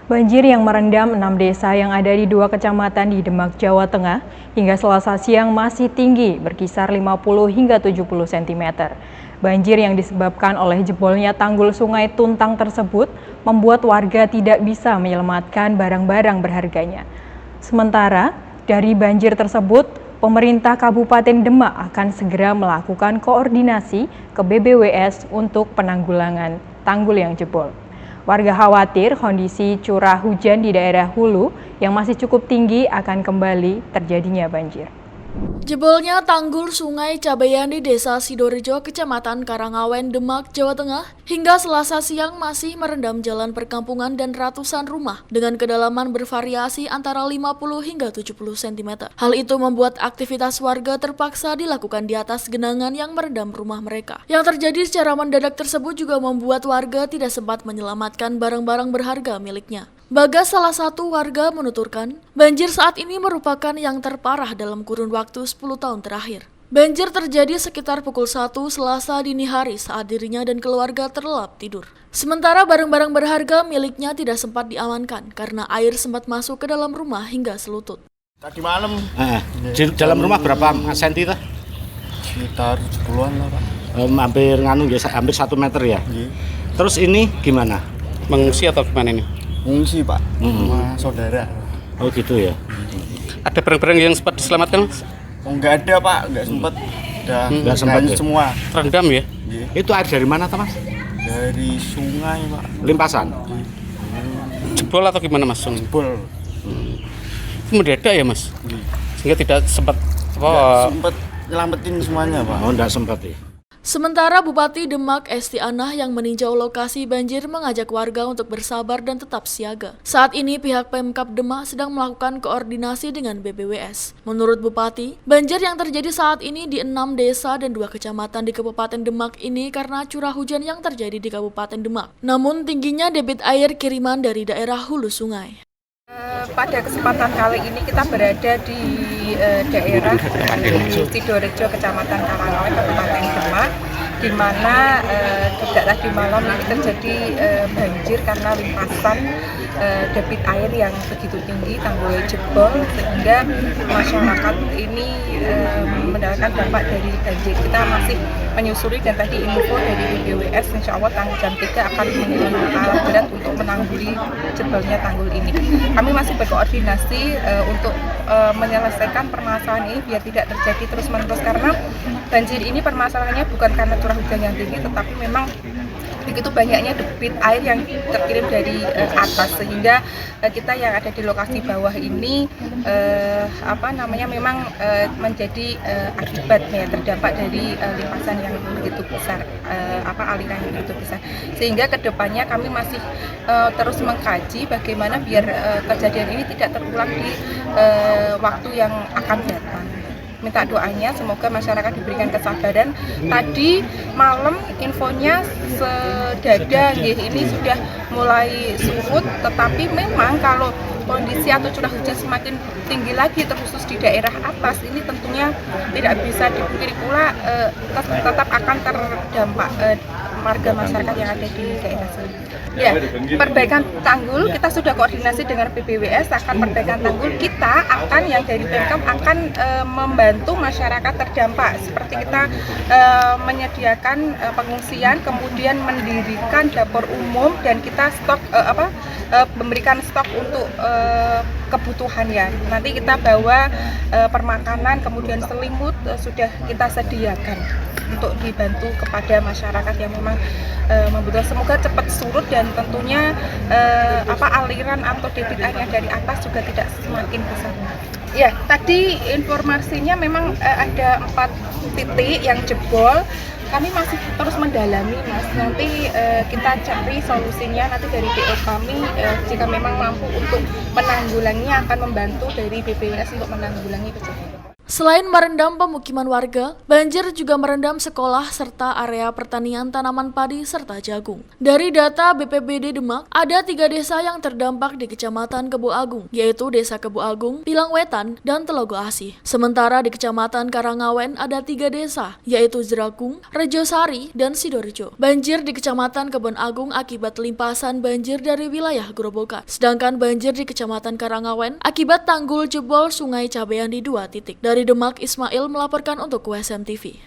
Banjir yang merendam 6 desa yang ada di 2 kecamatan di Demak, Jawa Tengah hingga Selasa siang masih tinggi, berkisar 50 hingga 70 cm. Banjir yang disebabkan oleh jebolnya tanggul Sungai Tuntang tersebut membuat warga tidak bisa menyelamatkan barang-barang berharganya. Sementara, dari banjir tersebut, pemerintah Kabupaten Demak akan segera melakukan koordinasi ke BBWS untuk penanggulangan tanggul yang jebol. Warga khawatir kondisi curah hujan di daerah hulu yang masih cukup tinggi akan kembali terjadinya banjir. Jebolnya tanggul Sungai Cabean di Desa Sidorejo, Kecamatan Karangawen, Demak, Jawa Tengah, hingga Selasa siang masih merendam jalan perkampungan dan ratusan rumah dengan kedalaman bervariasi antara 50 hingga 70 cm. Hal itu membuat aktivitas warga terpaksa dilakukan di atas genangan yang merendam rumah mereka. Yang terjadi secara mendadak tersebut juga membuat warga tidak sempat menyelamatkan barang-barang berharga miliknya. Bagas, salah satu warga, menuturkan, banjir saat ini merupakan yang terparah dalam kurun waktu 10 tahun terakhir. Banjir terjadi sekitar pukul 1 Selasa dini hari saat dirinya dan keluarga terlelap tidur. Sementara barang-barang berharga miliknya tidak sempat diamankan karena air sempat masuk ke dalam rumah hingga selutut. Tadi malam. Di dalam rumah berapa senti tuh? Sekitar 70-an lah, Pak. Hampir 1 meter ya. Iya. Terus ini gimana? Mengungsi atau gimana ini? Ngungsi, Pak, sama saudara. Oh gitu ya. Ada barang-barang yang sempat diselamatkan, Mas? Oh, nggak ada, Pak, nggak sempat. Nggak sempat ya? Semua. Terendam ya? Iya. Itu air dari mana Mas? Dari sungai, Pak. Limpasan? Jebol atau gimana, Mas? Jebol. Itu mendadak ya, Mas? Iya. Sehingga tidak sempat Nggak sempat nyelamatin semuanya, Pak. Oh enggak sempat ya. Sementara Bupati Demak Esti Anah yang meninjau lokasi banjir mengajak warga untuk bersabar dan tetap siaga. Saat ini pihak Pemkab Demak sedang melakukan koordinasi dengan BBWS. Menurut Bupati, banjir yang terjadi saat ini di 6 desa dan 2 kecamatan di Kabupaten Demak ini karena curah hujan yang terjadi di Kabupaten Demak. Namun tingginya debit air kiriman dari daerah hulu sungai. Pada kesempatan kali ini kita berada di daerah Sidorejo, Kecamatan Karangawen, Kabupaten Demak, di mana sejak tadi malam ini terjadi banjir karena limpasan debit air yang begitu tinggi, tanggul jebol, sehingga masyarakat ini mendapatkan dampak dari banjir. Kita masih menyusuri dan tadi info dari BBWS, insya Allah jam 3 akan mengirimkan alat berat untuk menanggulangi jebolnya tanggul ini. Kami masih berkoordinasi untuk menyelesaikan permasalahan ini biar tidak terjadi terus-menerus, karena banjir ini permasalahannya bukan karena curah hujan yang tinggi, tetapi memang begitu banyaknya debit air yang terkirim dari atas, sehingga kita yang ada di lokasi bawah ini memang menjadi akibatnya terdampak dari limpasan yang begitu besar, aliran yang begitu besar, sehingga kedepannya kami masih terus mengkaji bagaimana biar kejadian ini tidak terulang di waktu yang akan datang. Minta doanya semoga masyarakat diberikan kesabaran. Tadi malam infonya sedada ini sudah mulai surut, tetapi memang kalau kondisi atau curah hujan semakin tinggi lagi terkhusus di daerah atas ini tentunya tidak bisa dipungkiri pula tetap akan terdampak warga masyarakat yang ada di daerah sini. Ya, perbaikan tanggul kita sudah koordinasi dengan BBWS, akan perbaikan tanggul kita akan yang dari Pemkab akan membantu masyarakat terdampak, seperti kita menyediakan pengungsian, kemudian mendirikan dapur umum, dan kita stok memberikan stok untuk kebutuhannya. Nanti kita bawa permakanan, kemudian selimut sudah kita sediakan untuk dibantu kepada masyarakat yang memang membutuhkan. Semoga cepat surut dan tentunya aliran atau debit airnya dari atas juga tidak semakin besar. Ya, tadi informasinya memang ada 4 titik yang jebol. Kami masih terus mendalami, Mas. Nanti kita cari solusinya. Nanti dari PO kami jika memang mampu untuk menanggulanginya akan membantu dari BBWS untuk menanggulangi kejadian. Selain merendam pemukiman warga, banjir juga merendam sekolah serta area pertanian tanaman padi serta jagung. Dari data BPBD Demak, ada 3 desa yang terdampak di Kecamatan Kebo Agung, yaitu Desa Kebo Agung, Pilang Wetan, dan Telogo Asih. Sementara di Kecamatan Karangawen ada 3 desa, yaitu Jerakung, Rejosari, dan Sidorejo. Banjir di Kecamatan Kebon Agung akibat limpasan banjir dari wilayah Grobogan. Sedangkan banjir di Kecamatan Karangawen akibat tanggul jebol Sungai Cabean di 2 titik. Dari Demak, Ismail melaporkan untuk WSM TV.